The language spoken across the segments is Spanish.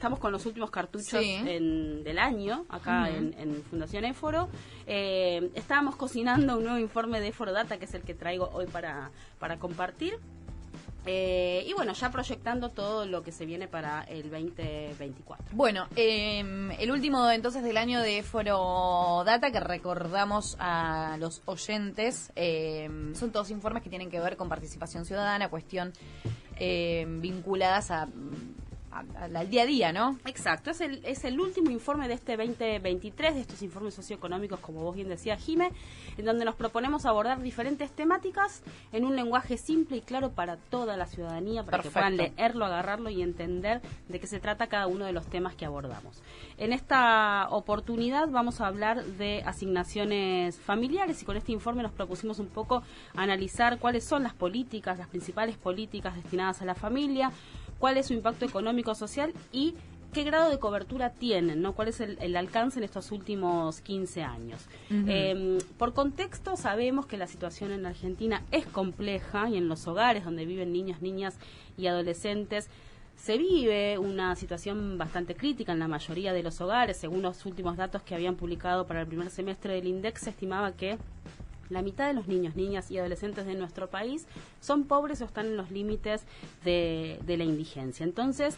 estamos con los últimos cartuchos del año, acá en Fundación Éforo. Estábamos cocinando un nuevo informe de Éforo Data, que es el que traigo hoy para compartir. Y bueno, ya proyectando todo lo que se viene para el 2024. Bueno, el último entonces del año de Foro Data, que recordamos a los oyentes, son todos informes que tienen que ver con participación ciudadana, cuestión vinculadas al día a día, ¿no? Exacto, es el último informe de este 2023, de estos informes socioeconómicos, como vos bien decías, Jime, en donde nos proponemos abordar diferentes temáticas en un lenguaje simple y claro para toda la ciudadanía, para que puedan leerlo, agarrarlo y entender de qué se trata cada uno de los temas que abordamos. En esta oportunidad vamos a hablar de asignaciones familiares, y con este informe nos propusimos un poco analizar cuáles son las principales políticas destinadas a la familia, cuál es su impacto económico, social y qué grado de cobertura tienen, ¿no? Cuál es el alcance en estos últimos 15 años. Por contexto, sabemos que la situación en Argentina es compleja, y en los hogares donde viven niños, niñas y adolescentes se vive una situación bastante crítica en la mayoría de los hogares. Según los últimos datos que habían publicado para el primer semestre del INDEC, se estimaba que la mitad de los niños, niñas y adolescentes de nuestro país son pobres o están en los límites de la indigencia. Entonces,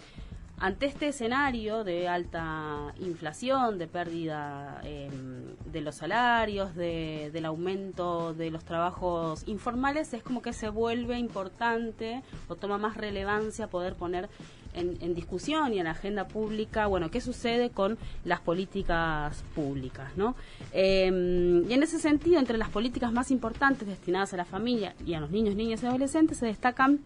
ante este escenario de alta inflación, de pérdida de los salarios, del aumento de los trabajos informales, es como que se vuelve importante o toma más relevancia poder poner en discusión y en la agenda pública, bueno, qué sucede con las políticas públicas, ¿no? Y en ese sentido, entre las políticas más importantes destinadas a la familia y a los niños, niñas y adolescentes, se destacan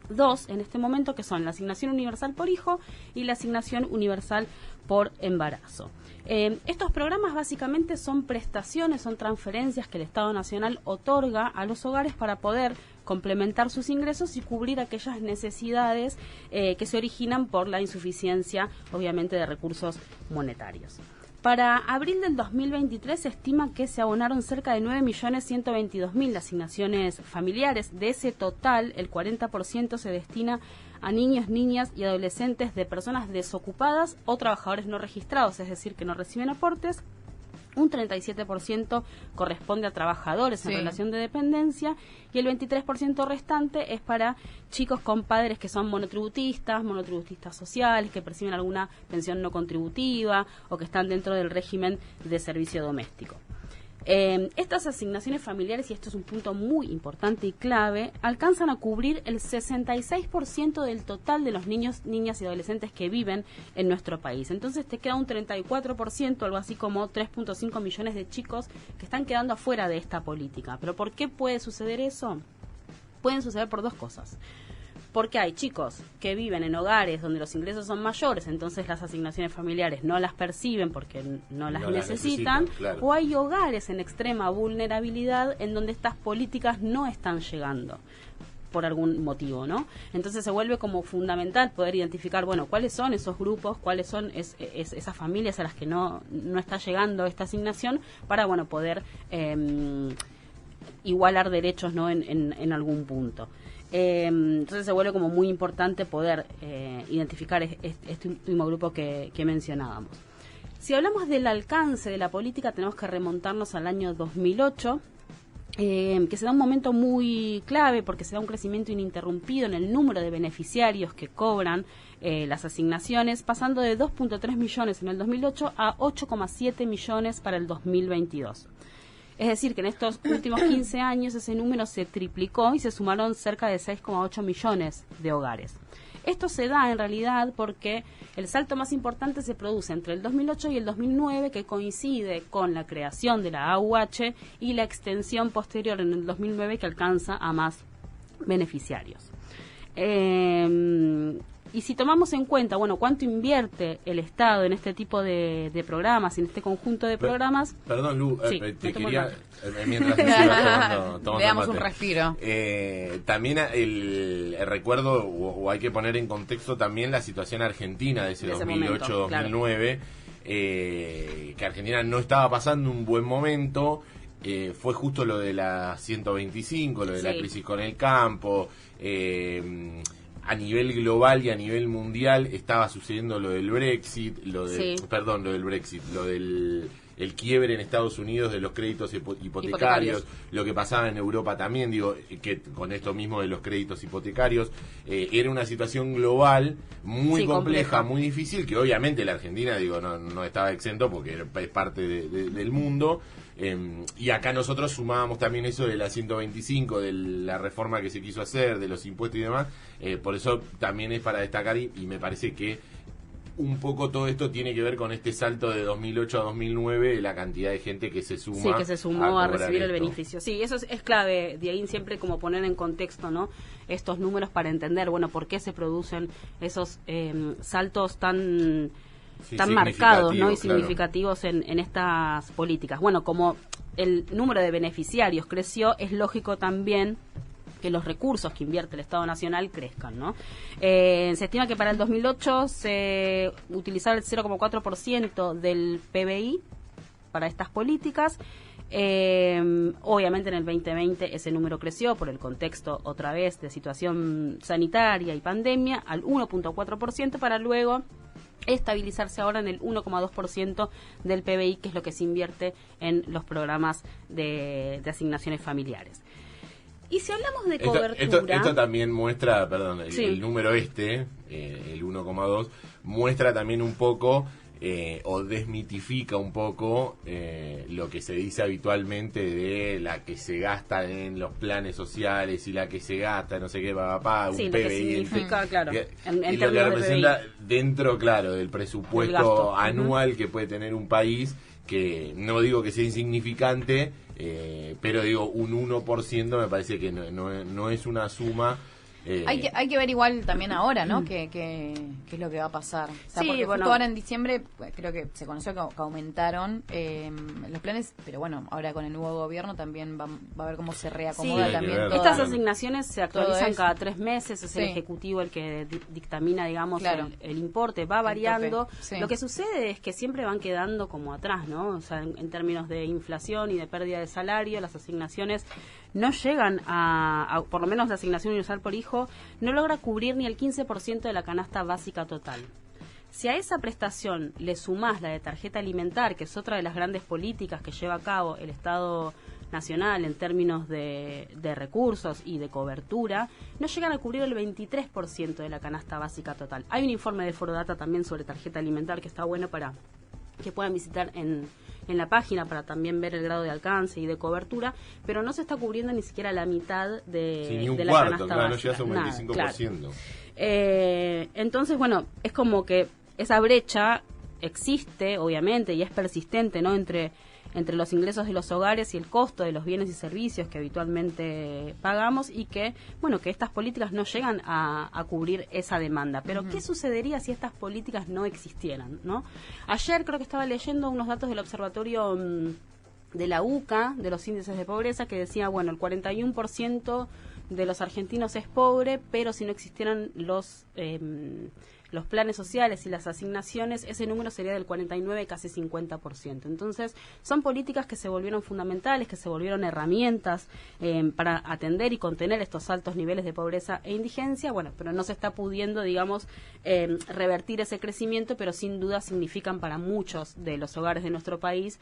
dos en este momento, que son la asignación universal por hijo y la asignación universal por embarazo. Estos programas básicamente son prestaciones, son transferencias que el Estado Nacional otorga a los hogares para poder complementar sus ingresos y cubrir aquellas necesidades que se originan por la insuficiencia, obviamente, de recursos monetarios. Para abril del 2023 se estima que se abonaron cerca de 9.122.000 asignaciones familiares. De ese total, el 40% se destina a niños, niñas y adolescentes de personas desocupadas o trabajadores no registrados, es decir, que no reciben aportes. Un 37% corresponde a trabajadores en relación de dependencia, y el 23% restante es para chicos con padres que son monotributistas sociales, que perciben alguna pensión no contributiva o que están dentro del régimen de servicio doméstico. Estas asignaciones familiares, y esto es un punto muy importante y clave, alcanzan a cubrir el 66% del total de los niños, niñas y adolescentes que viven en nuestro país. Entonces te queda un 34%, algo así como 3.5 millones de chicos que están quedando afuera de esta política. ¿Pero por qué puede suceder eso? Pueden suceder por dos cosas. Porque hay chicos que viven en hogares donde los ingresos son mayores, entonces las asignaciones familiares no las perciben porque no las necesitan, claro. O hay hogares en extrema vulnerabilidad en donde estas políticas no están llegando por algún motivo, ¿no? Entonces se vuelve como fundamental poder identificar, bueno, cuáles son esos grupos, cuáles son esas familias a las que no está llegando esta asignación, para, bueno, poder igualar derechos, ¿no? en algún punto. Entonces se vuelve como muy importante poder identificar este último grupo que mencionábamos. Si hablamos del alcance de la política, tenemos que remontarnos al año 2008, que se da un momento muy clave porque se da un crecimiento ininterrumpido en el número de beneficiarios que cobran las asignaciones, pasando de 2.3 millones en el 2008 a 8,7 millones para el 2022. Es decir, que en estos últimos 15 años ese número se triplicó y se sumaron cerca de 6,8 millones de hogares. Esto se da en realidad porque el salto más importante se produce entre el 2008 y el 2009, que coincide con la creación de la AUH y la extensión posterior en el 2009 que alcanza a más beneficiarios. Y si tomamos en cuenta, bueno, cuánto invierte el Estado en este tipo de programas, en este conjunto de programas... Perdón, Lu, sí, te quería... Mientras me sigas tomando veamos mate. Un respiro. También el recuerdo, o hay que poner en contexto también la situación argentina de ese 2008-2009, claro. Que Argentina no estaba pasando un buen momento. Fue justo lo de la 125, lo de la crisis con el campo... a nivel global y a nivel mundial estaba sucediendo lo del Brexit, lo del el quiebre en Estados Unidos de los créditos hipotecarios, lo que pasaba en Europa también, digo, que con esto mismo de los créditos hipotecarios, era una situación global muy compleja, muy difícil, que obviamente la Argentina, digo, no estaba exento porque es parte del mundo. Y acá nosotros sumábamos también eso de la 125, de la reforma que se quiso hacer, de los impuestos y demás, por eso también es para destacar y me parece que un poco todo esto tiene que ver con este salto de 2008 a 2009, la cantidad de gente que se suma. Sí, que se sumó a recibir esto. El beneficio. Sí, eso es clave, de ahí siempre como poner en contexto, ¿no? Estos números para entender, bueno, por qué se producen esos saltos tan marcados, ¿no? Y significativos en estas políticas. Bueno, como el número de beneficiarios creció, es lógico también que los recursos que invierte el Estado Nacional crezcan, ¿no? Se estima que para el 2008 se utilizaba el 0,4% del PBI para estas políticas. Obviamente en el 2020 ese número creció por el contexto otra vez de situación sanitaria y pandemia al 1,4% para luego estabilizarse ahora en el 1,2% del PBI, que es lo que se invierte en los programas de asignaciones familiares. Y si hablamos de cobertura... Esto también muestra, perdón, el número el 1,2, muestra también un poco, o desmitifica un poco, lo que se dice habitualmente de la que se gasta en los planes sociales y la que se gasta, no sé qué, un PBI. Lo que significa, claro, y lo que representa dentro, claro, del presupuesto anual que puede tener un país, que no digo que sea insignificante, pero digo, un 1% me parece que no es una suma. Hay que ver igual también ahora, ¿no? ¿Qué es lo que va a pasar? O sea, porque justo ahora en diciembre creo que se conoció que aumentaron los planes, pero bueno, ahora con el nuevo gobierno también va a ver cómo se reacomoda también todo. Estas asignaciones se actualizan cada 3 meses, es el Ejecutivo el que dictamina, digamos, el importe, va variando. Lo que sucede es que siempre van quedando como atrás, ¿no? O sea, en términos de inflación y de pérdida de salario, las asignaciones no llegan a por lo menos la asignación universal por hijo, no logra cubrir ni el 15% de la canasta básica total. Si a esa prestación le sumás la de tarjeta alimentar, que es otra de las grandes políticas que lleva a cabo el Estado Nacional en términos de recursos y de cobertura, no llegan a cubrir el 23% de la canasta básica total. Hay un informe de Forodata también sobre tarjeta alimentar que está bueno para que puedan visitar en la página para también ver el grado de alcance y de cobertura, pero no se está cubriendo ni siquiera la mitad de ni un de la cuarto, canasta claro, básica. no llegas a un 25%. Claro. Entonces, bueno, es como que esa brecha existe, obviamente, y es persistente, ¿no? Entre los ingresos de los hogares y el costo de los bienes y servicios que habitualmente pagamos, y que, bueno, que estas políticas no llegan a cubrir esa demanda. Pero, ¿qué sucedería si estas políticas no existieran, no? Ayer creo que estaba leyendo unos datos del observatorio de la UCA, de los índices de pobreza, que decía, bueno, el 41% de los argentinos es pobre, pero si no existieran los planes sociales y las asignaciones, ese número sería del 49, casi 50%. Entonces, son políticas que se volvieron fundamentales, que se volvieron herramientas para atender y contener estos altos niveles de pobreza e indigencia, bueno, pero no se está pudiendo, digamos, revertir ese crecimiento, pero sin duda significan para muchos de los hogares de nuestro país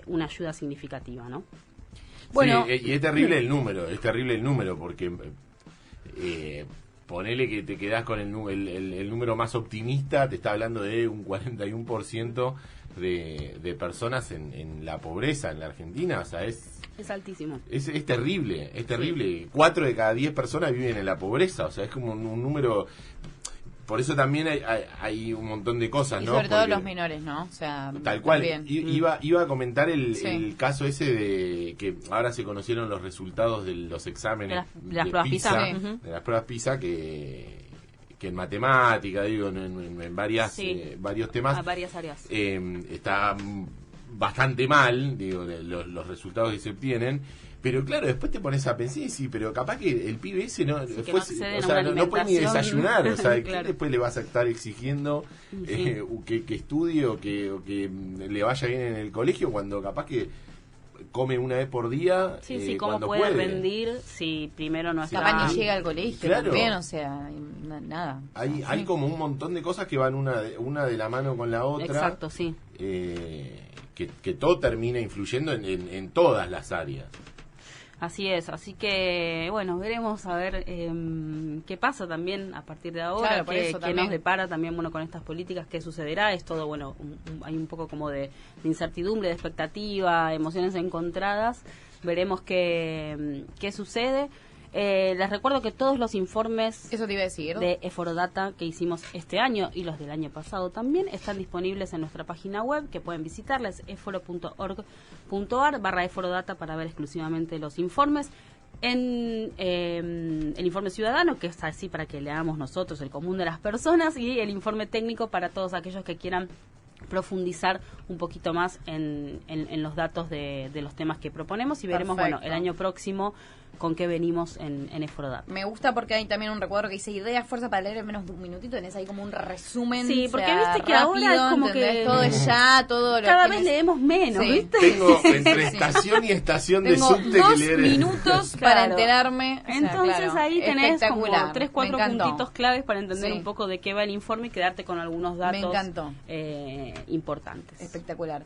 una ayuda significativa, ¿no? Bueno, sí, y es terrible el número, porque ponele que te quedás con el número más optimista, te está hablando de un 41% de personas en la pobreza en la Argentina, o sea, es altísimo. Es terrible, es terrible. Sí. 4 de cada 10 personas viven en la pobreza, o sea, es como un número... Por eso también hay un montón de cosas, y ¿no? Sobre todo los menores, ¿no? O sea, tal cual. Iba a comentar el caso ese de que ahora se conocieron los resultados de los exámenes de las pruebas PISA, de las pruebas PISA, que en matemática, digo, en varios temas, a varias áreas, está bastante mal, digo, los resultados que se obtienen. Pero claro, después te pones a pensar, sí, pero capaz que el pibe ese no puede ni desayunar, o sea, claro. Después le vas a estar exigiendo que estudie o que le vaya bien en el colegio, cuando capaz que come una vez por día. Sí, cómo puede rendir si primero no está. Capaz ni llega al colegio, claro. También, o sea, nada. Hay como un montón de cosas que van una de la mano con la otra. Exacto, sí. Que todo termina influyendo en todas las áreas. Así es, así que bueno, veremos a ver qué pasa también a partir de ahora, claro, qué nos depara también bueno con estas políticas, qué sucederá. Es todo, bueno, hay un poco como de incertidumbre, de expectativa, emociones encontradas. Veremos qué sucede. Les recuerdo que todos los informes Eso te iba a decir. de Eforodata que hicimos este año y los del año pasado también están disponibles en nuestra página web, que pueden visitarles, eforo.org.ar/Eforodata, para ver exclusivamente los informes. En el informe ciudadano, que es así para que leamos nosotros, el común de las personas, y el informe técnico para todos aquellos que quieran profundizar un poquito más en los datos de los temas que proponemos, y veremos, Perfecto. bueno, el año próximo con qué venimos en Eforodata. Me gusta porque hay también un recuadro que dice ideas, fuerza para leer en menos de un minutito. Tenés ahí como un resumen. Sí, porque o sea, viste que rápido, ahora es como ¿entendés? que todo es ya, todo lo cada tienes... vez leemos menos, Sí. ¿viste? Tengo entre estación y estación de Tengo subte 2 que leer. minutos Claro. para enterarme. O sea, Entonces claro, ahí tenés como espectacular. 3-4 Me encantó. puntitos claves para entender Sí. un poco de qué va el informe y quedarte con algunos datos Me encantó. importantes. Espectacular.